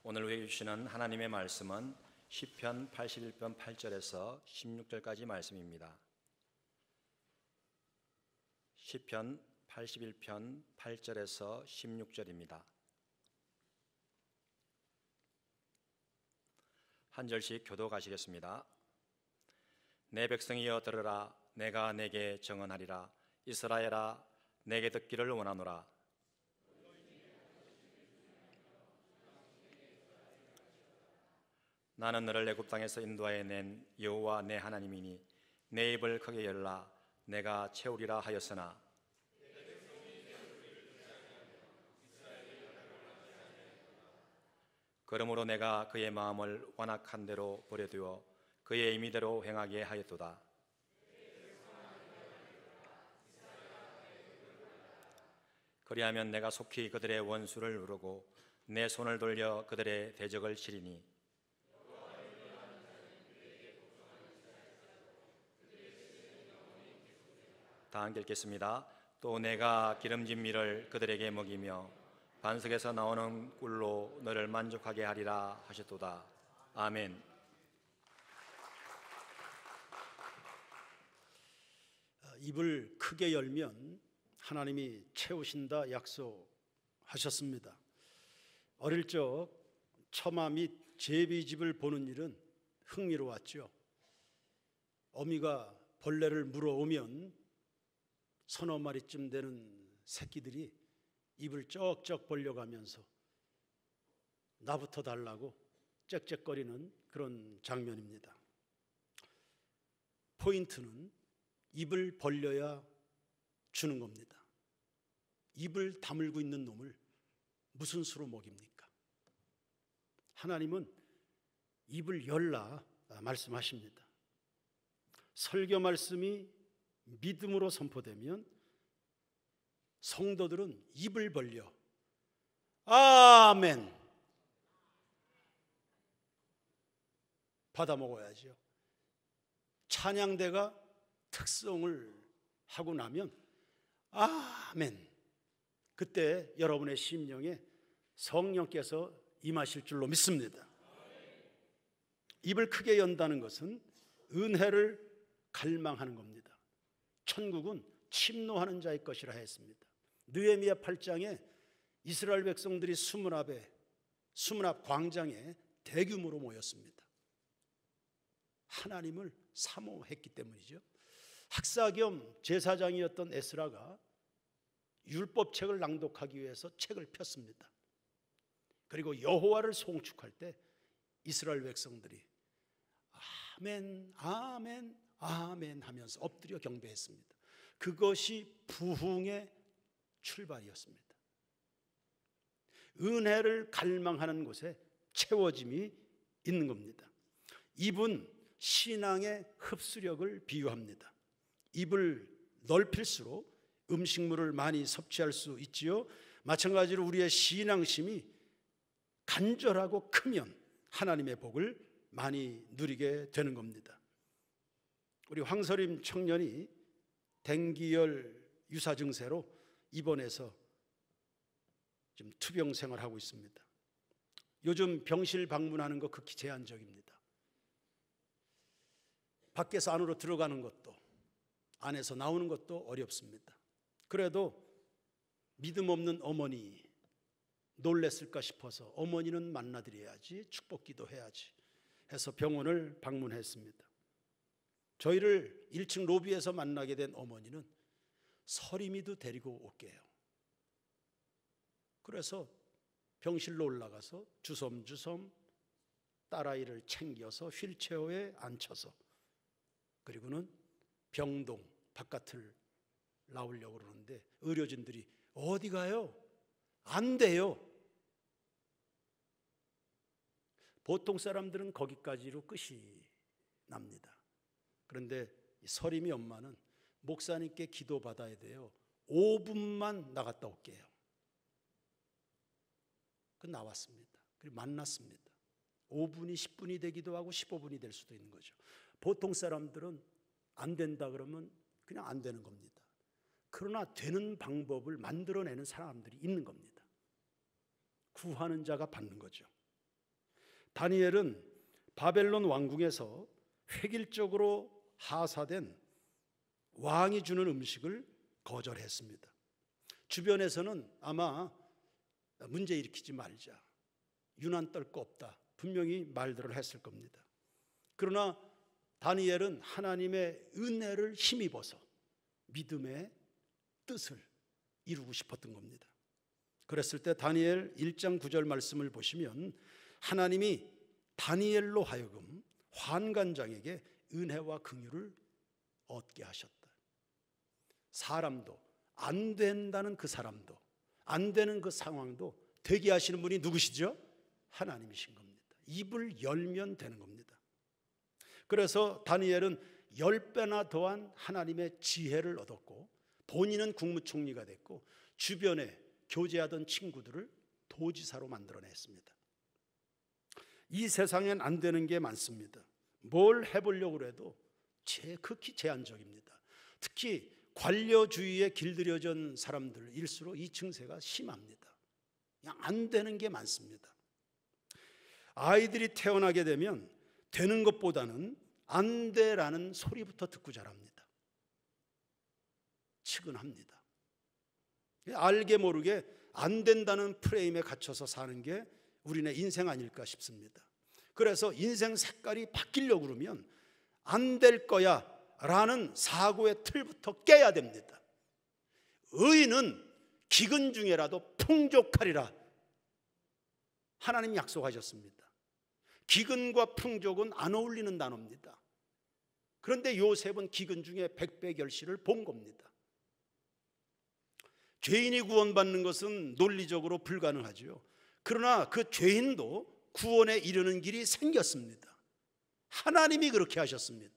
오늘 우리에게 주시는 하나님의 말씀은 시편 81편 8절에서 16절까지 말씀입니다. 시편 81편 8절에서 16절입니다. 한 절씩 교독하시겠습니다. 내 백성이여 들으라. 내가 내게 정언하리라. 이스라엘아, 내게 듣기를 원하노라. 나는 너를 애굽 땅에서 인도하여 낸 여호와 내 하나님이니 내 입을 크게 열라. 내가 채우리라 하였으나 그러므로 내가 그의 마음을 완악한 대로 버려두어 그의 임의대로 행하게 하였도다. 그리하면 내가 속히 그들의 원수를 누르고 내 손을 돌려 그들의 대적을 치리니 다 함께 읽겠습니다. 또 내가 기름진 밀을 그들에게 먹이며 반석에서 나오는 꿀로 너를 만족하게 하리라 하셨도다. 아멘. 입을 크게 열면 하나님이 채우신다 약속하셨습니다. 어릴 적 처마 및 제비집을 보는 일은 흥미로웠죠. 어미가 벌레를 물어오면 서너 마리쯤 되는 새끼들이 입을 쩍쩍 벌려가면서 나부터 달라고 짹짹거리는 그런 장면입니다. 포인트는 입을 벌려야 주는 겁니다. 입을 다물고 있는 놈을 무슨 수로 먹입니까? 하나님은 입을 열라 말씀하십니다. 설교 말씀이 믿음으로 선포되면 성도들은 입을 벌려 아멘 받아 먹어야죠. 찬양대가 특성을 하고 나면 아멘, 그때 여러분의 심령에 성령께서 임하실 줄로 믿습니다. 입을 크게 연다는 것은 은혜를 갈망하는 겁니다. 천국은 침노하는 자의 것이라 했습니다. 느헤미야 8장에 이스라엘 백성들이 수문 앞 광장에 대규모로 모였습니다. 하나님을 사모했기 때문이죠. 학사 겸 제사장이었던 에스라가 율법책을 낭독하기 위해서 책을 폈습니다. 그리고 여호와를 송축할 때 이스라엘 백성들이 아멘, 아멘, 아멘 하면서 엎드려 경배했습니다. 그것이 부흥의 출발이었습니다. 은혜를 갈망하는 곳에 채워짐이 있는 겁니다. 입은 신앙의 흡수력을 비유합니다. 입을 넓힐수록 음식물을 많이 섭취할 수 있지요. 마찬가지로 우리의 신앙심이 간절하고 크면 하나님의 복을 많이 누리게 되는 겁니다. 우리 황서림 청년이 댕기열 유사 증세로 입원해서 지금 투병 생활하고 있습니다. 요즘 병실 방문하는 거 극히 제한적입니다. 밖에서 안으로 들어가는 것도 안에서 나오는 것도 어렵습니다. 그래도 믿음 없는 어머니 놀랬을까 싶어서 어머니는 만나드려야지, 축복기도 해야지 해서 병원을 방문했습니다. 저희를 1층 로비에서 만나게 된 어머니는 서림이도 데리고 올게요. 그래서 병실로 올라가서 주섬주섬 딸아이를 챙겨서 휠체어에 앉혀서 그리고는 병동 바깥을 나오려고 그러는데 의료진들이 어디 가요? 안 돼요. 보통 사람들은 거기까지로 끝이 납니다. 그런데 서림이 엄마는 목사님께 기도 받아야 돼요. 5분만 나갔다 올게요. 그 나왔습니다. 그리고 만났습니다. 5분이 10분이 되기도 하고 15분이 될 수도 있는 거죠. 보통 사람들은 안 된다 그러면 그냥 안 되는 겁니다. 그러나 되는 방법을 만들어내는 사람들이 있는 겁니다. 구하는 자가 받는 거죠. 다니엘은 바벨론 왕궁에서 획일적으로 하사된 왕이 주는 음식을 거절했습니다. 주변에서는 아마 문제 일으키지 말자, 유난 떨 거 없다, 분명히 말들을 했을 겁니다. 그러나 다니엘은 하나님의 은혜를 힘입어서 믿음의 뜻을 이루고 싶었던 겁니다. 그랬을 때 다니엘 1장 9절 말씀을 보시면 하나님이 다니엘로 하여금 환관장에게 은혜와 긍휼을 얻게 하셨다. 사람도 안 된다는 그 사람도 안 되는 그 상황도 되게 하시는 분이 누구시죠? 하나님이신 겁니다. 입을 열면 되는 겁니다. 그래서 다니엘은 10배나 더한 하나님의 지혜를 얻었고 본인은 국무총리가 됐고 주변에 교제하던 친구들을 도지사로 만들어냈습니다. 이 세상엔 안 되는 게 많습니다. 뭘 해보려고 해도 극히 제한적입니다. 특히 관료주의에 길들여진 사람들일수록 이 증세가 심합니다. 그냥 안 되는 게 많습니다. 아이들이 태어나게 되면 되는 것보다는 안 돼라는 소리부터 듣고 자랍니다. 측은합니다. 알게 모르게 안 된다는 프레임에 갇혀서 사는 게 우리네 인생 아닐까 싶습니다. 그래서 인생 색깔이 바뀌려고 그러면 안 될 거야 라는 사고의 틀부터 깨야 됩니다. 의인은 기근 중에라도 풍족하리라 하나님 약속하셨습니다. 기근과 풍족은 안 어울리는 단어입니다. 그런데 요셉은 기근 중에 백배결실을 본 겁니다. 죄인이 구원받는 것은 논리적으로 불가능하죠. 그러나 그 죄인도 구원에 이르는 길이 생겼습니다. 하나님이 그렇게 하셨습니다.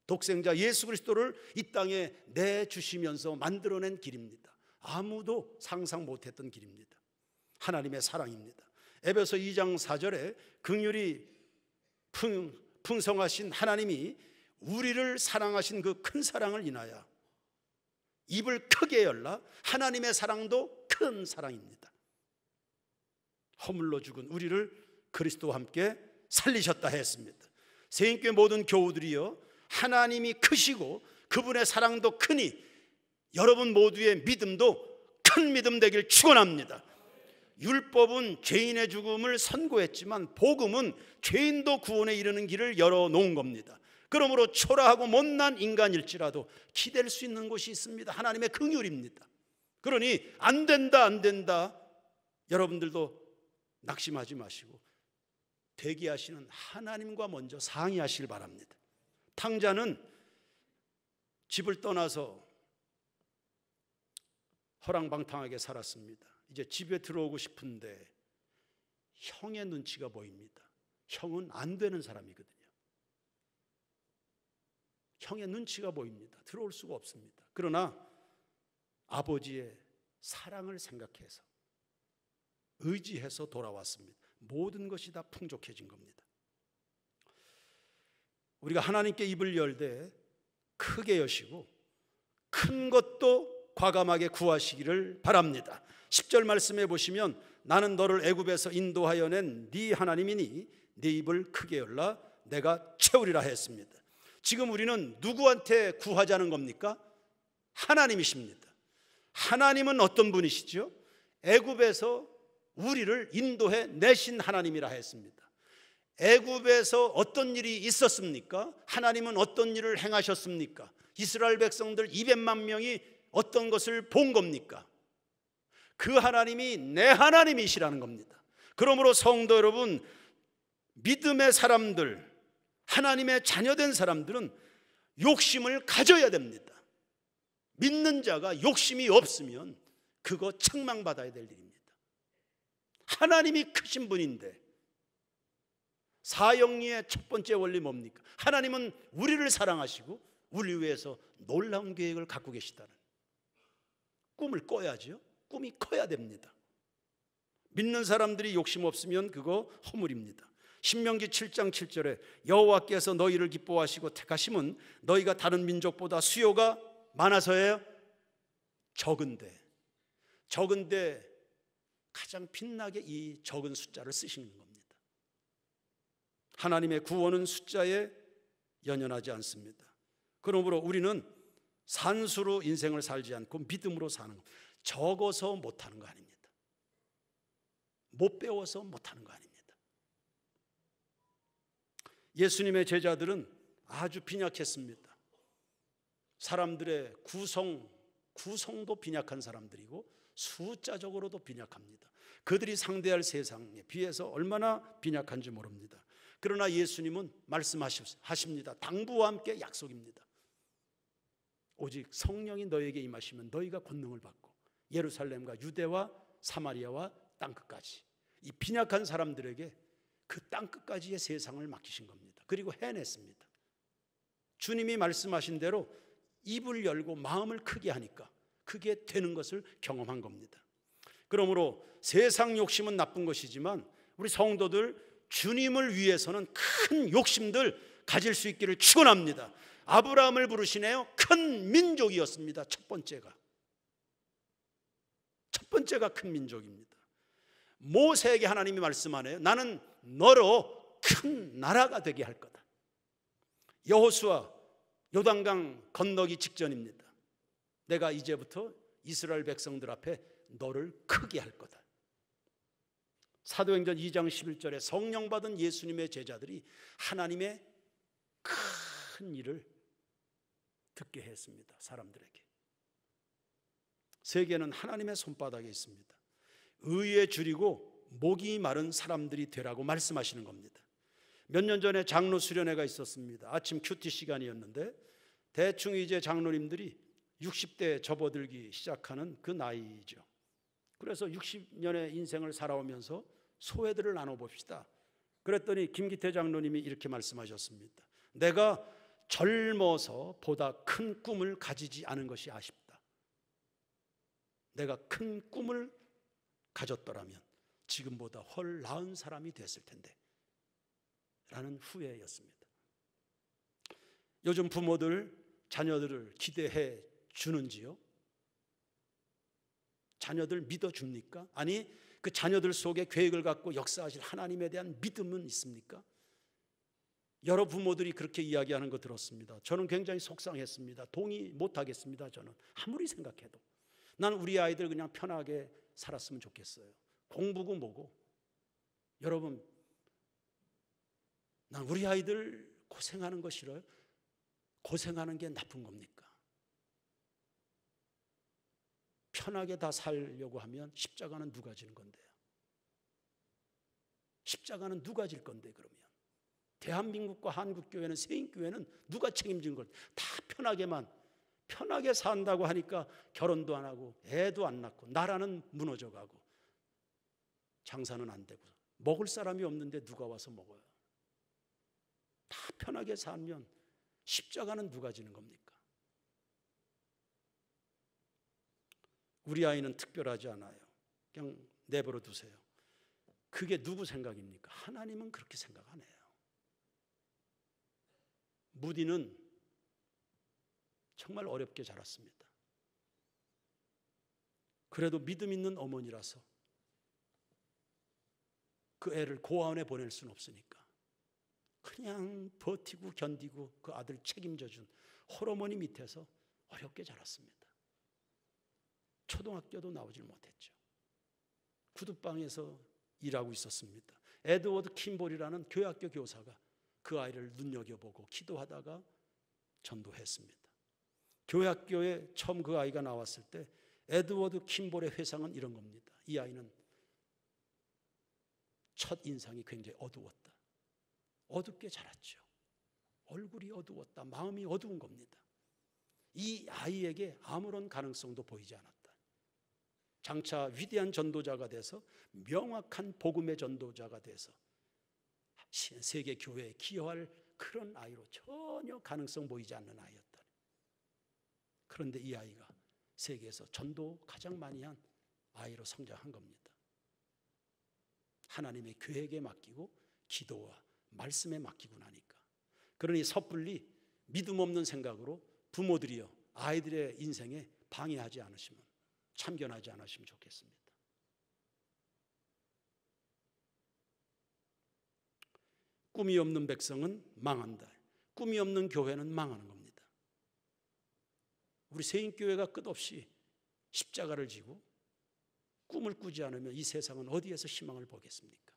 독생자 예수 그리스도를 이 땅에 내주시면서 만들어낸 길입니다. 아무도 상상 못했던 길입니다. 하나님의 사랑입니다. 에베소 2장 4절에 긍휼이 풍성하신 하나님이 우리를 사랑하신 그 큰 사랑을 인하여 입을 크게 열라 하나님의 사랑도 큰 사랑입니다. 허물로 죽은 우리를 그리스도와 함께 살리셨다 했습니다. 새인교회 모든 교우들이여 하나님이 크시고 그분의 사랑도 크니 여러분 모두의 믿음도 큰 믿음 되길 축원합니다. 율법은 죄인의 죽음을 선고했지만 복음은 죄인도 구원에 이르는 길을 열어놓은 겁니다. 그러므로 초라하고 못난 인간일지라도 기댈 수 있는 곳이 있습니다. 하나님의 긍휼입니다. 그러니 안 된다 안 된다 여러분들도 낙심하지 마시고 대기하시는 하나님과 먼저 상의하시길 바랍니다. 탕자는 집을 떠나서 허랑방탕하게 살았습니다. 이제 집에 들어오고 싶은데 형의 눈치가 보입니다. 형은 안 되는 사람이거든요. 형의 눈치가 보입니다. 들어올 수가 없습니다. 그러나 아버지의 사랑을 생각해서 의지해서 돌아왔습니다. 모든 것이 다 풍족해진 겁니다. 우리가 하나님께 입을 열되 크게 여시고 큰 것도 과감하게 구하시기를 바랍니다. 10절 말씀해 보시면 나는 너를 애굽에서 인도하여 낸 네 하나님이니 네 입을 크게 열라 내가 채우리라 했습니다. 지금 우리는 누구한테 구하자는 겁니까? 하나님이십니다. 하나님은 어떤 분이시죠? 애굽에서 우리를 인도해 내신 하나님이라 했습니다. 애굽에서 어떤 일이 있었습니까? 하나님은 어떤 일을 행하셨습니까? 이스라엘 백성들 200만 명이 어떤 것을 본 겁니까? 그 하나님이 내 하나님이시라는 겁니다. 그러므로 성도 여러분, 믿음의 사람들, 하나님의 자녀된 사람들은 욕심을 가져야 됩니다. 믿는 자가 욕심이 없으면 그거 책망받아야 될 일입니다. 하나님이 크신 분인데 사형리의 첫 번째 원리 뭡니까? 하나님은 우리를 사랑하시고 우리 위해서 놀라운 계획을 갖고 계시다는 꿈을 꿔야죠. 꿈이 커야 됩니다. 믿는 사람들이 욕심 없으면 그거 허물입니다. 신명기 7장 7절에 여호와께서 너희를 기뻐하시고 택하심은 너희가 다른 민족보다 수요가 많아서예요? 적은데 가장 빛나게 이 적은 숫자를 쓰시는 겁니다. 하나님의 구원은 숫자에 연연하지 않습니다. 그러므로 우리는 산수로 인생을 살지 않고 믿음으로 사는 것. 적어서 못하는 거 아닙니다. 못 배워서 못하는 거 아닙니다. 예수님의 제자들은 아주 빈약했습니다. 사람들의 구성도 빈약한 사람들이고 숫자적으로도 빈약합니다. 그들이 상대할 세상에 비해서 얼마나 빈약한지 모릅니다. 그러나 예수님은 말씀하십니다. 당부와 함께 약속입니다. 오직 성령이 너에게 임하시면 너희가 권능을 받고 예루살렘과 유대와 사마리아와 땅끝까지, 이 빈약한 사람들에게 그 땅끝까지의 세상을 맡기신 겁니다. 그리고 해냈습니다. 주님이 말씀하신 대로 입을 열고 마음을 크게 하니까 그게 되는 것을 경험한 겁니다. 그러므로 세상 욕심은 나쁜 것이지만 우리 성도들 주님을 위해서는 큰 욕심들 가질 수 있기를 축원합니다. 아브라함을 부르시네요. 큰 민족이었습니다. 첫 번째가 큰 민족입니다. 모세에게 하나님이 말씀하네요. 나는 너로 큰 나라가 되게 할 거다. 여호수아 요단강 건너기 직전입니다. 내가 이제부터 이스라엘 백성들 앞에 너를 크게 할 거다. 사도행전 2장 11절에 성령 받은 예수님의 제자들이 하나님의 큰 일을 듣게 했습니다. 사람들에게. 세계는 하나님의 손바닥에 있습니다. 의에 줄이고 목이 마른 사람들이 되라고 말씀하시는 겁니다. 몇 년 전에 장로 수련회가 있었습니다. 아침 큐티 시간이었는데 대충 이제 장로님들이 60대에 접어들기 시작하는 그 나이죠. 그래서 60년의 인생을 살아오면서 소회들을 나눠봅시다. 그랬더니 김기태 장로님이 이렇게 말씀하셨습니다. 내가 젊어서 보다 큰 꿈을 가지지 않은 것이 아쉽다. 내가 큰 꿈을 가졌더라면 지금보다 훨 나은 사람이 됐을 텐데 라는 후회였습니다. 요즘 부모들 자녀들을 기대해 주는지요? 자녀들 믿어줍니까? 아니 그 자녀들 속에 계획을 갖고 역사하실 하나님에 대한 믿음은 있습니까? 여러 부모들이 그렇게 이야기하는 거 들었습니다. 저는 굉장히 속상했습니다. 동의 못하겠습니다. 저는 아무리 생각해도 난 우리 아이들 그냥 편하게 살았으면 좋겠어요. 공부고 뭐고. 여러분, 난 우리 아이들 고생하는 거 싫어요? 고생하는 게 나쁜 겁니까? 편하게 다 살려고 하면 십자가는 누가 지는 건데요? 십자가는 누가 질 건데 그러면? 대한민국과 한국교회는 세인교회는 누가 책임진 걸? 다 편하게 산다고 하니까 결혼도 안 하고 애도 안 낳고 나라는 무너져가고 장사는 안 되고 먹을 사람이 없는데 누가 와서 먹어요? 다 편하게 살면 십자가는 누가 지는 겁니까? 우리 아이는 특별하지 않아요. 그냥 내버려 두세요. 그게 누구 생각입니까? 하나님은 그렇게 생각 안 해요. 무디는 정말 어렵게 자랐습니다. 그래도 믿음 있는 어머니라서 그 애를 고아원에 보낼 수는 없으니까 그냥 버티고 견디고 그 아들 책임져준 홀어머니 밑에서 어렵게 자랐습니다. 초등학교도 나오질 못했죠. 구두방에서 일하고 있었습니다. 에드워드 킴볼이라는 교회학교 교사가 그 아이를 눈여겨보고 기도하다가 전도했습니다. 교회학교에 처음 그 아이가 나왔을 때 에드워드 킴볼의 회상은 이런 겁니다. 이 아이는 첫 인상이 굉장히 어두웠다. 어둡게 자랐죠. 얼굴이 어두웠다. 마음이 어두운 겁니다. 이 아이에게 아무런 가능성도 보이지 않았다. 장차 위대한 전도자가 돼서 명확한 복음의 전도자가 돼서 세계 교회에 기여할 그런 아이로 전혀 가능성 보이지 않는 아이였다. 그런데 이 아이가 세계에서 전도 가장 많이 한 아이로 성장한 겁니다. 하나님의 계획에 맡기고 기도와 말씀에 맡기고 나니까. 그러니 섣불리 믿음 없는 생각으로 부모들이요 아이들의 인생에 방해하지 않으시면, 참견하지 않으시면 좋겠습니다. 꿈이 없는 백성은 망한다. 꿈이 없는 교회는 망하는 겁니다. 우리 세인교회가 끝없이 십자가를 지고 꿈을 꾸지 않으면 이 세상은 어디에서 희망을 보겠습니까?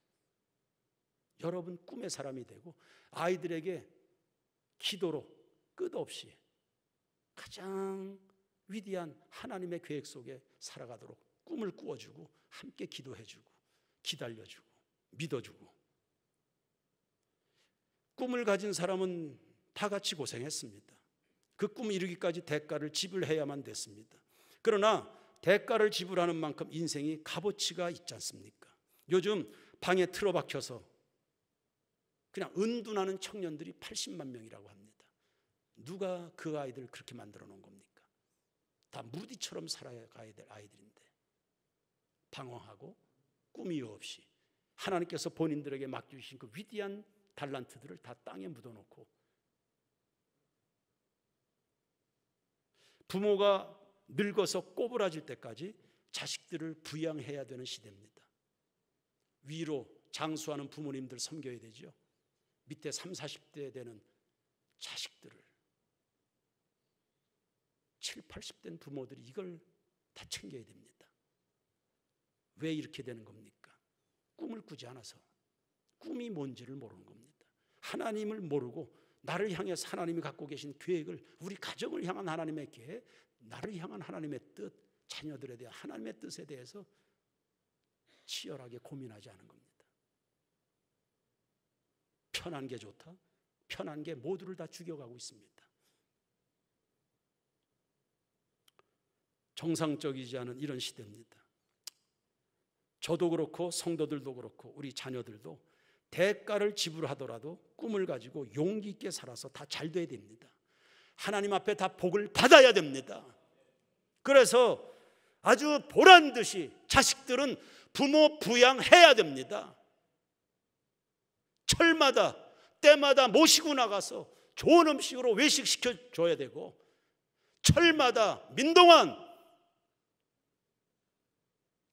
여러분 꿈의 사람이 되고 아이들에게 기도로 끝없이 가장 위대한 하나님의 계획 속에 살아가도록 꿈을 꾸어주고 함께 기도해주고 기다려주고 믿어주고. 꿈을 가진 사람은 다 같이 고생했습니다. 그 꿈을 이루기까지 대가를 지불해야만 됐습니다. 그러나 대가를 지불하는 만큼 인생이 값어치가 있지 않습니까? 요즘 방에 틀어박혀서 그냥 은둔하는 청년들이 80만 명이라고 합니다. 누가 그 아이들 그렇게 만들어 놓은 겁니까? 다 무디처럼 살아가야 될 아이들인데 방황하고 꿈이 없이 하나님께서 본인들에게 맡겨주신 그 위대한 달란트들을 다 땅에 묻어놓고 부모가 늙어서 꼬부라질 때까지 자식들을 부양해야 되는 시대입니다. 위로 장수하는 부모님들 섬겨야 되죠. 밑에 30, 40대 되는 자식들을 7, 80대 부모들이 이걸 다 챙겨야 됩니다. 왜 이렇게 되는 겁니까? 꿈을 꾸지 않아서 꿈이 뭔지를 모르는 겁니다. 하나님을 모르고 나를 향해서 하나님이 갖고 계신 계획을 우리 가정을 향한 하나님의 계획, 나를 향한 하나님의 뜻, 자녀들에 대한 하나님의 뜻에 대해서 치열하게 고민하지 않은 겁니다. 편한 게 좋다? 편한 게 모두를 다 죽여가고 있습니다. 정상적이지 않은 이런 시대입니다. 저도 그렇고 성도들도 그렇고 우리 자녀들도 대가를 지불하더라도 꿈을 가지고 용기 있게 살아서 다 잘 돼야 됩니다. 하나님 앞에 다 복을 받아야 됩니다. 그래서 아주 보란듯이 자식들은 부모 부양해야 됩니다. 철마다 때마다 모시고 나가서 좋은 음식으로 외식시켜줘야 되고, 철마다 민동환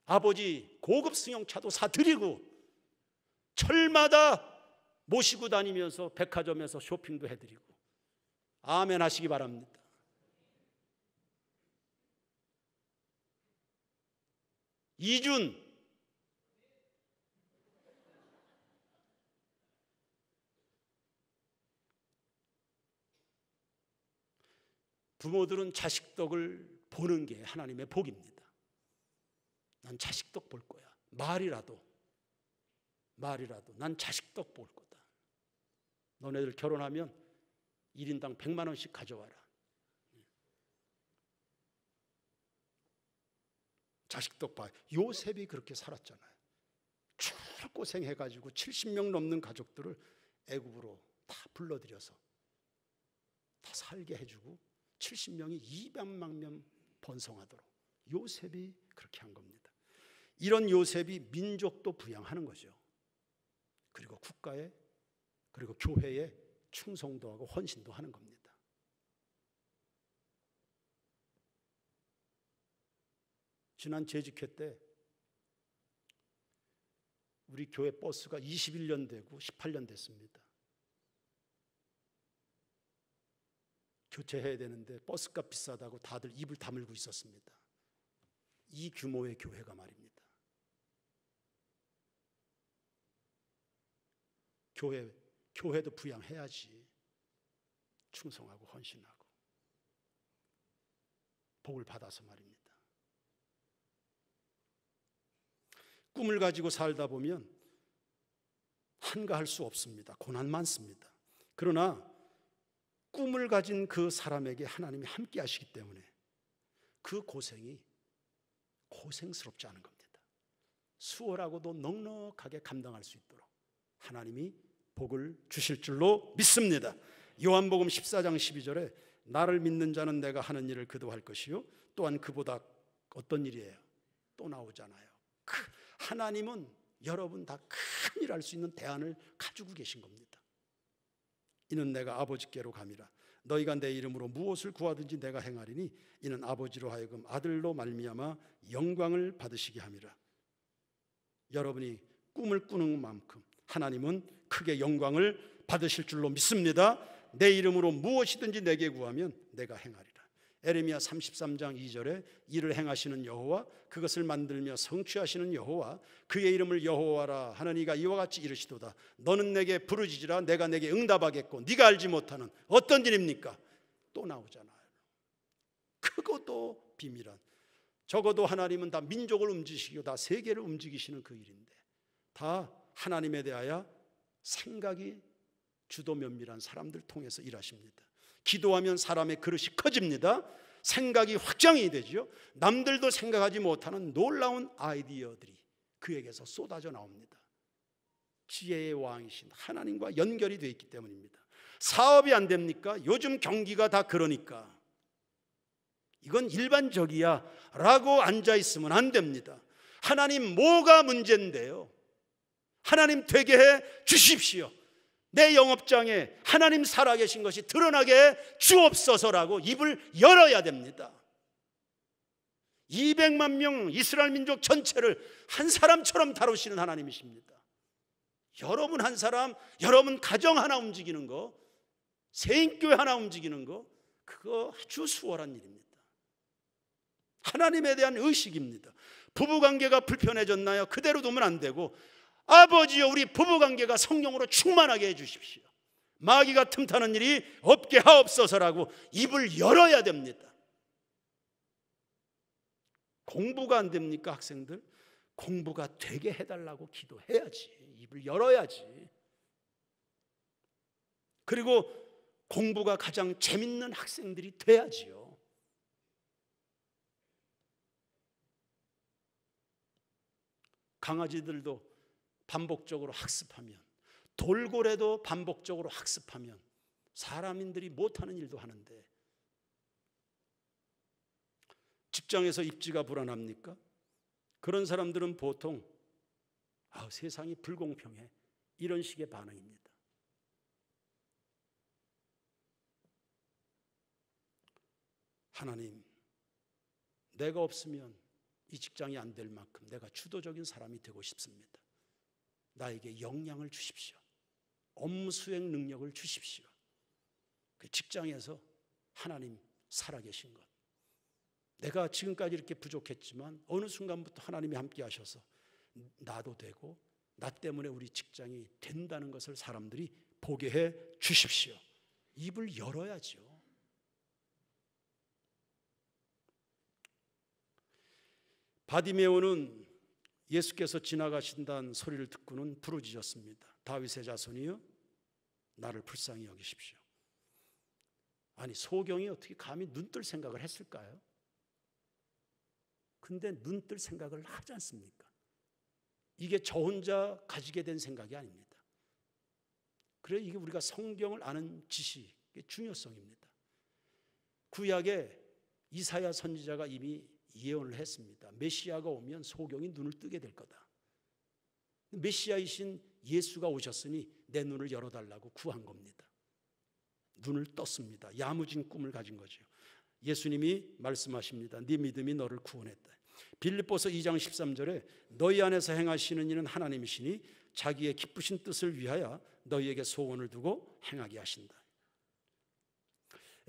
아버지 고급 승용차도 사드리고, 철마다 모시고 다니면서 백화점에서 쇼핑도 해드리고. 아멘 하시기 바랍니다. 이준 부모들은 자식 덕을 보는 게 하나님의 복입니다. 난 자식 덕 볼 거야. 말이라도 난 자식 덕 볼 거다. 너네들 결혼하면 1인당 100만 원씩 가져와라. 자식 덕 봐. 요셉이 그렇게 살았잖아요. 출고생해가지고 70명 넘는 가족들을 애굽으로 다 불러들여서 다 살게 해주고 70명이 200만 명 번성하도록 요셉이 그렇게 한 겁니다. 이런 요셉이 민족도 부양하는 거죠. 그리고 국가에, 그리고 교회에 충성도 하고 헌신도 하는 겁니다. 지난 재직회 때 우리 교회 버스가 21년 되고 18년 됐습니다. 교체해야 되는데 버스값 비싸다고 다들 입을 다물고 있었습니다. 이 규모의 교회가 말입니다. 교회도 부양해야지. 충성하고 헌신하고 복을 받아서 말입니다. 꿈을 가지고 살다 보면 한가할 수 없습니다. 고난 많습니다. 그러나 꿈을 가진 그 사람에게 하나님이 함께 하시기 때문에 그 고생이 고생스럽지 않은 겁니다. 수월하고도 넉넉하게 감당할 수 있도록 하나님이 복을 주실 줄로 믿습니다. 요한복음 14장 12절에 나를 믿는 자는 내가 하는 일을 그도 할 것이요 또한 그보다 어떤 일이에요? 또 나오잖아요. 하나님은 여러분 다 큰 일 할 수 있는 대안을 가지고 계신 겁니다. 이는 내가 아버지께로 감이라. 너희가 내 이름으로 무엇을 구하든지 내가 행하리니 이는 아버지로 하여금 아들로 말미암아 영광을 받으시게 함이라. 여러분이 꿈을 꾸는 만큼 하나님은 크게 영광을 받으실 줄로 믿습니다. 내 이름으로 무엇이든지 내게 구하면 내가 행하리라. 에레미야 33장 2절에 이를 행하시는 여호와, 그것을 만들며 성취하시는 여호와, 그의 이름을 여호와라 하는 이가 이와 같이 이르시도다. 너는 내게 부르짖으라. 내가 내게 응답하겠고 네가 알지 못하는 어떤 일입니까? 또 나오잖아요. 크고도 비밀한, 적어도 하나님은 다 민족을 움직이시고 다 세계를 움직이시는 그 일인데 다 하나님에 대하여 생각이 주도 면밀한 사람들 통해서 일하십니다. 기도하면 사람의 그릇이 커집니다. 생각이 확장이 되죠. 남들도 생각하지 못하는 놀라운 아이디어들이 그에게서 쏟아져 나옵니다. 지혜의 왕이신 하나님과 연결이 되어 있기 때문입니다. 사업이 안 됩니까? 요즘 경기가 다 그러니까 이건 일반적이야 라고 앉아있으면 안 됩니다. 하나님 뭐가 문제인데요? 하나님 되게 해 주십시오. 내 영업장에 하나님 살아계신 것이 드러나게 주옵소서라고 입을 열어야 됩니다. 200만 명 이스라엘 민족 전체를 한 사람처럼 다루시는 하나님이십니다. 여러분 한 사람, 여러분 가정 하나 움직이는 거, 세인교회 하나 움직이는 거, 그거 아주 수월한 일입니다. 하나님에 대한 의식입니다. 부부관계가 불편해졌나요? 그대로 두면 안 되고, 아버지여 우리 부부관계가 성령으로 충만하게 해주십시오. 마귀가 틈타는 일이 없게 하옵소서라고 입을 열어야 됩니다. 공부가 안 됩니까 학생들? 공부가 되게 해달라고 기도해야지. 입을 열어야지. 그리고 공부가 가장 재밌는 학생들이 돼야지요. 강아지들도 반복적으로 학습하면, 돌고래도 반복적으로 학습하면 사람인들이 못하는 일도 하는데, 직장에서 입지가 불안합니까? 그런 사람들은 보통 세상이 불공평해, 이런 식의 반응입니다. 하나님, 내가 없으면 이 직장이 안 될 만큼 내가 주도적인 사람이 되고 싶습니다. 나에게 역량을 주십시오. 업무 수행 능력을 주십시오. 그 직장에서 하나님 살아계신 것, 내가 지금까지 이렇게 부족했지만 어느 순간부터 하나님이 함께 하셔서 나도 되고 나 때문에 우리 직장이 된다는 것을 사람들이 보게 해 주십시오. 입을 열어야죠. 바디메오는 예수께서 지나가신다는 소리를 듣고는 부르짖었습니다. 다윗의 자손이여 나를 불쌍히 여기십시오. 아니, 소경이 어떻게 감히 눈뜰 생각을 했을까요? 근데 눈뜰 생각을 하지 않습니까? 이게 저 혼자 가지게 된 생각이 아닙니다. 그래, 이게 우리가 성경을 아는 지식의 중요성입니다. 구약에 이사야 선지자가 이미 예언을 했습니다. 메시아가 오면 소경이 눈을 뜨게 될 거다. 메시아이신 예수가 오셨으니 내 눈을 열어달라고 구한 겁니다. 눈을 떴습니다. 야무진 꿈을 가진 거죠. 예수님이 말씀하십니다. 네 믿음이 너를 구원했다. 빌립보서 2장 13절에 너희 안에서 행하시는 이는 하나님이시니 자기의 기쁘신 뜻을 위하여 너희에게 소원을 두고 행하게 하신다.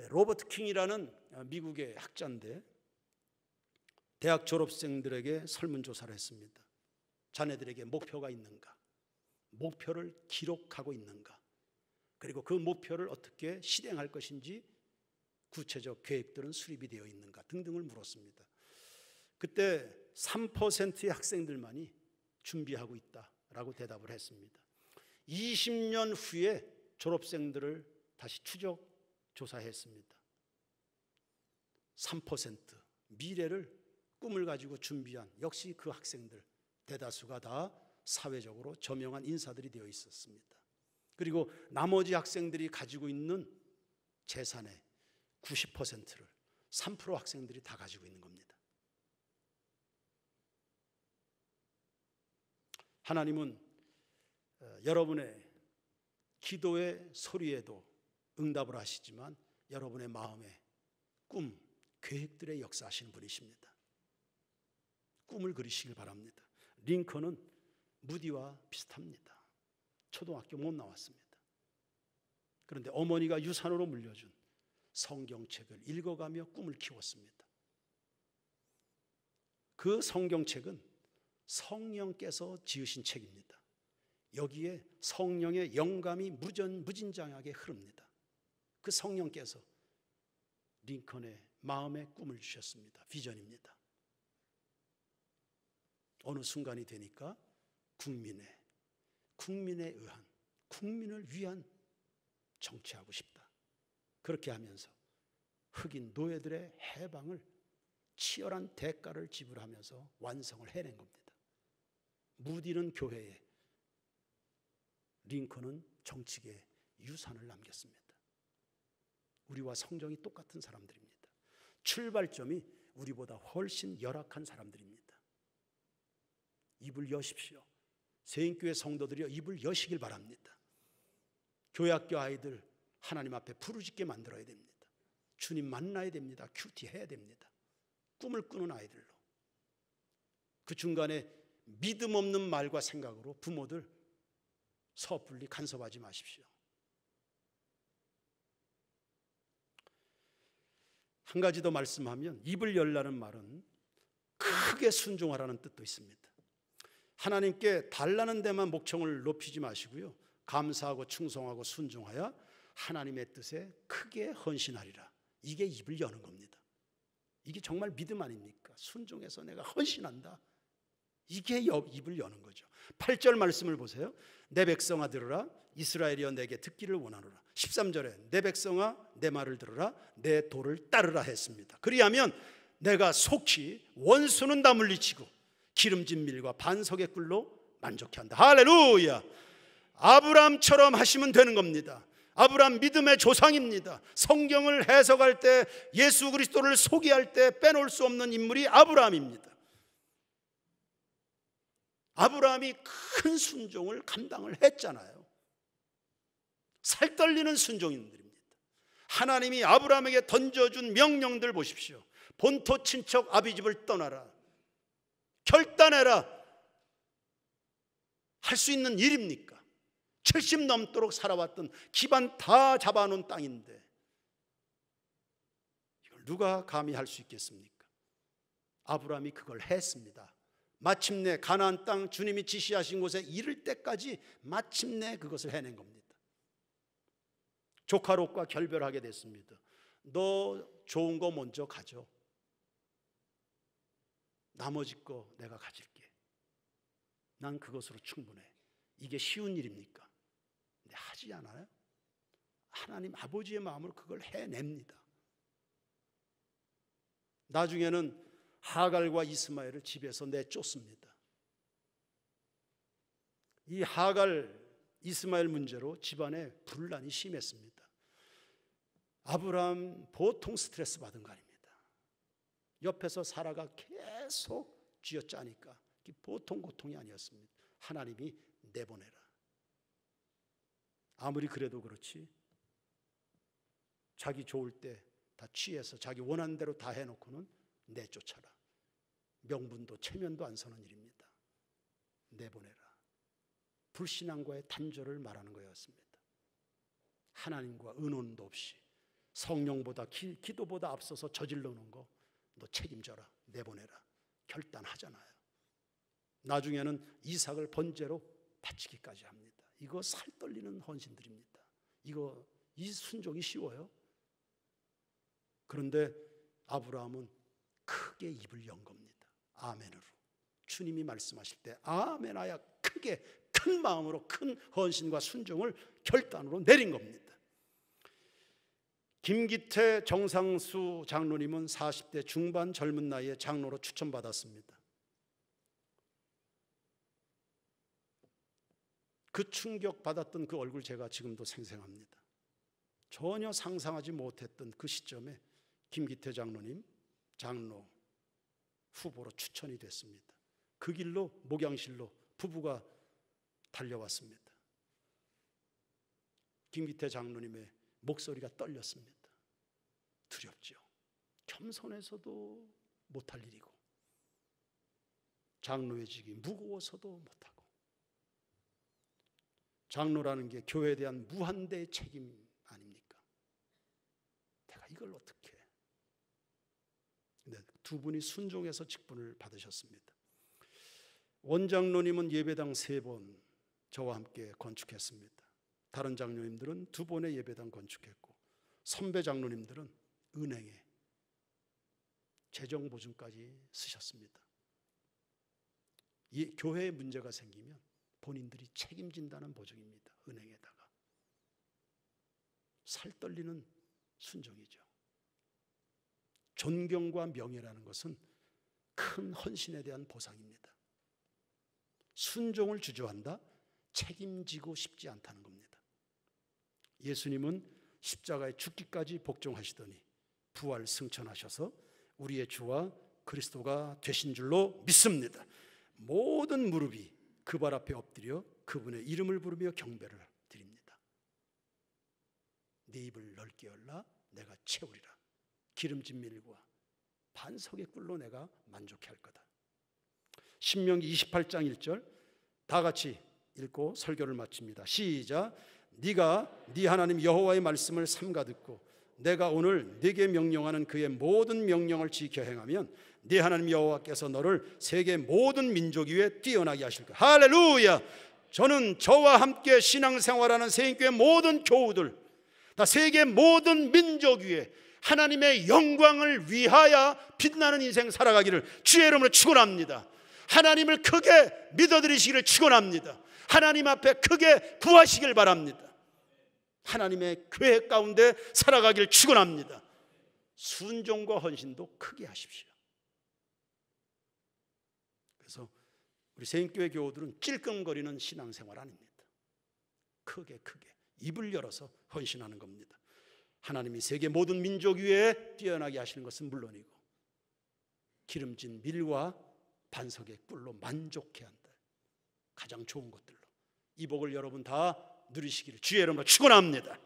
로버트 킹이라는 미국의 학자인데 대학 졸업생들에게 설문조사를 했습니다. 자네들에게 목표가 있는가? 목표를 기록하고 있는가? 그리고 그 목표를 어떻게 실행할 것인지 구체적 계획들은 수립이 되어 있는가 등등을 물었습니다. 그때 3%의 학생들만이 준비하고 있다라고 대답을 했습니다. 20년 후에 졸업생들을 다시 추적 조사했습니다. 3% 미래를 꿈을 가지고 준비한 역시 그 학생들 대다수가 다 사회적으로 저명한 인사들이 되어 있었습니다. 그리고 나머지 학생들이 가지고 있는 재산의 90%를 3% 학생들이 다 가지고 있는 겁니다. 하나님은 여러분의 기도의 소리에도 응답을 하시지만 여러분의 마음의 꿈, 계획들의 역사하시는 분이십니다. 꿈을 그리시길 바랍니다. 링컨은 무디와 비슷합니다. 초등학교 못 나왔습니다. 그런데 어머니가 유산으로 물려준 성경책을 읽어가며 꿈을 키웠습니다. 그 성경책은 성령께서 지으신 책입니다. 여기에 성령의 영감이 무진장하게 흐릅니다. 그 성령께서 링컨의 마음에 꿈을 주셨습니다. 비전입니다. 어느 순간이 되니까 국민에 의한, 국민을 위한 정치하고 싶다. 그렇게 하면서 흑인 노예들의 해방을 치열한 대가를 지불하면서 완성을 해낸 겁니다. 무디는 교회에, 링컨은 정치계에 유산을 남겼습니다. 우리와 성정이 똑같은 사람들입니다. 출발점이 우리보다 훨씬 열악한 사람들입니다. 입을 여십시오. 세인교회 성도들이여, 입을 여시길 바랍니다. 교회학교 아이들 하나님 앞에 부르짖게 만들어야 됩니다. 주님 만나야 됩니다. 큐티 해야 됩니다. 꿈을 꾸는 아이들로. 그 중간에 믿음 없는 말과 생각으로 부모들 섣불리 간섭하지 마십시오. 한 가지 더 말씀하면, 입을 열라는 말은 크게 순종하라는 뜻도 있습니다. 하나님께 달라는 데만 목청을 높이지 마시고요, 감사하고 충성하고 순종하여 하나님의 뜻에 크게 헌신하리라. 이게 입을 여는 겁니다. 이게 정말 믿음 아닙니까? 순종해서 내가 헌신한다. 이게 입을 여는 거죠. 8절 말씀을 보세요. 내 백성아 들으라, 이스라엘이여 내게 듣기를 원하노라. 13절에 내 백성아 내 말을 들으라, 내 도를 따르라 했습니다. 그리하면 내가 속히 원수는 다 물리치고 기름진 밀과 반석의 꿀로 만족해 한다. 할렐루야. 아브라함처럼 하시면 되는 겁니다. 아브라함 믿음의 조상입니다. 성경을 해석할 때, 예수 그리스도를 소개할 때 빼놓을 수 없는 인물이 아브라함입니다. 아브라함이 큰 순종을 감당을 했잖아요. 살떨리는 순종인들입니다. 하나님이 아브라함에게 던져준 명령들 보십시오. 본토 친척 아비집을 떠나라, 결단해라. 할 수 있는 일입니까? 70 넘도록 살아왔던 기반 다 잡아놓은 땅인데 이걸 누가 감히 할 수 있겠습니까? 아브라함이 그걸 했습니다. 마침내 가나안 땅 주님이 지시하신 곳에 이를 때까지 마침내 그것을 해낸 겁니다. 조카 롯과 결별하게 됐습니다. 너 좋은 거 먼저 가져. 나머지 거 내가 가질게. 난 그것으로 충분해. 이게 쉬운 일입니까? 근데 하지 않아요? 하나님 아버지의 마음으로 그걸 해냅니다. 나중에는 하갈과 이스마엘을 집에서 내쫓습니다. 이 하갈 이스마엘 문제로 집안에 분란이 심했습니다. 아브라함 보통 스트레스 받은 거 아닙니다. 옆에서 사라가 계속 쥐어짜니까 보통 고통이 아니었습니다. 하나님이 내보내라. 아무리 그래도 그렇지, 자기 좋을 때 다 취해서 자기 원하는 대로 다 해놓고는 내쫓아라. 명분도 체면도 안 서는 일입니다. 내보내라. 불신앙과의 단절을 말하는 거였습니다. 하나님과 의논도 없이 성령보다 기도보다 앞서서 저질러 놓은 거 너 책임져라. 내보내라. 결단하잖아요. 나중에는 이삭을 번제로 바치기까지 합니다. 이거 살떨리는 헌신들입니다. 이 순종이 쉬워요? 그런데 아브라함은 크게 입을 연 겁니다. 아멘으로. 주님이 말씀하실 때 아멘하야 크게 큰 마음으로 큰 헌신과 순종을 결단으로 내린 겁니다. 김기태 정상수 장로님은 40대 중반 젊은 나이에 장로로 추천받았습니다. 그 충격받았던 그 얼굴 제가 지금도 생생합니다. 전혀 상상하지 못했던 그 시점에 김기태 장로님 장로 후보로 추천이 됐습니다. 그 길로 목양실로 부부가 달려왔습니다. 김기태 장로님의 목소리가 떨렸습니다. 두렵죠. 겸손해서도 못할 일이고 장로의 직이 무거워서도 못하고 장로라는 게 교회에 대한 무한대의 책임 아닙니까? 내가 이걸 어떻게 해? 근데 두 분이 순종해서 직분을 받으셨습니다. 원장로님은 예배당 3번 저와 함께 건축했습니다. 다른 장로님들은 2번의 예배당 건축했고, 선배 장로님들은 은행에 재정 보증까지 쓰셨습니다. 이 교회에 문제가 생기면 본인들이 책임진다는 보증입니다. 은행에다가. 살떨리는 순종이죠. 존경과 명예라는 것은 큰 헌신에 대한 보상입니다. 순종을 주저한다? 책임지고 싶지 않다는 겁니다. 예수님은 십자가에 죽기까지 복종하시더니 부활 승천하셔서 우리의 주와 그리스도가 되신 줄로 믿습니다. 모든 무릎이 그 발 앞에 엎드려 그분의 이름을 부르며 경배를 드립니다. 네 입을 넓게 열라 내가 채우리라. 기름진 밀과 반석의 꿀로 내가 만족해 할 거다. 신명기 28장 1절 다 같이 읽고 설교를 마칩니다. 시작. 네가 네 하나님 여호와의 말씀을 삼가 듣고 내가 오늘 네게 명령하는 그의 모든 명령을 지켜 행하면 네 하나님 여호와께서 너를 세계 모든 민족 위에 뛰어나게 하실 거야. 할렐루야. 저는 저와 함께 신앙생활하는 세인교회 모든 교우들 다 세계 모든 민족 위에 하나님의 영광을 위하여 빛나는 인생 살아가기를 주의 이름으로 축원합니다. 하나님을 크게 믿어드리시기를 축원합니다. 하나님 앞에 크게 구하시길 바랍니다. 하나님의 교회 가운데 살아가기를 축원합니다. 순종과 헌신도 크게 하십시오. 그래서 우리 세인교회 교우들은 찔끔거리는 신앙생활 아닙니다. 크게 입을 열어서 헌신하는 겁니다. 하나님이 세계 모든 민족 위에 뛰어나게 하시는 것은 물론이고 기름진 밀과 반석의 꿀로 만족해 한다. 가장 좋은 것들로 이 복을 여러분 다 누리시기를 주의 이름으로 축원합니다.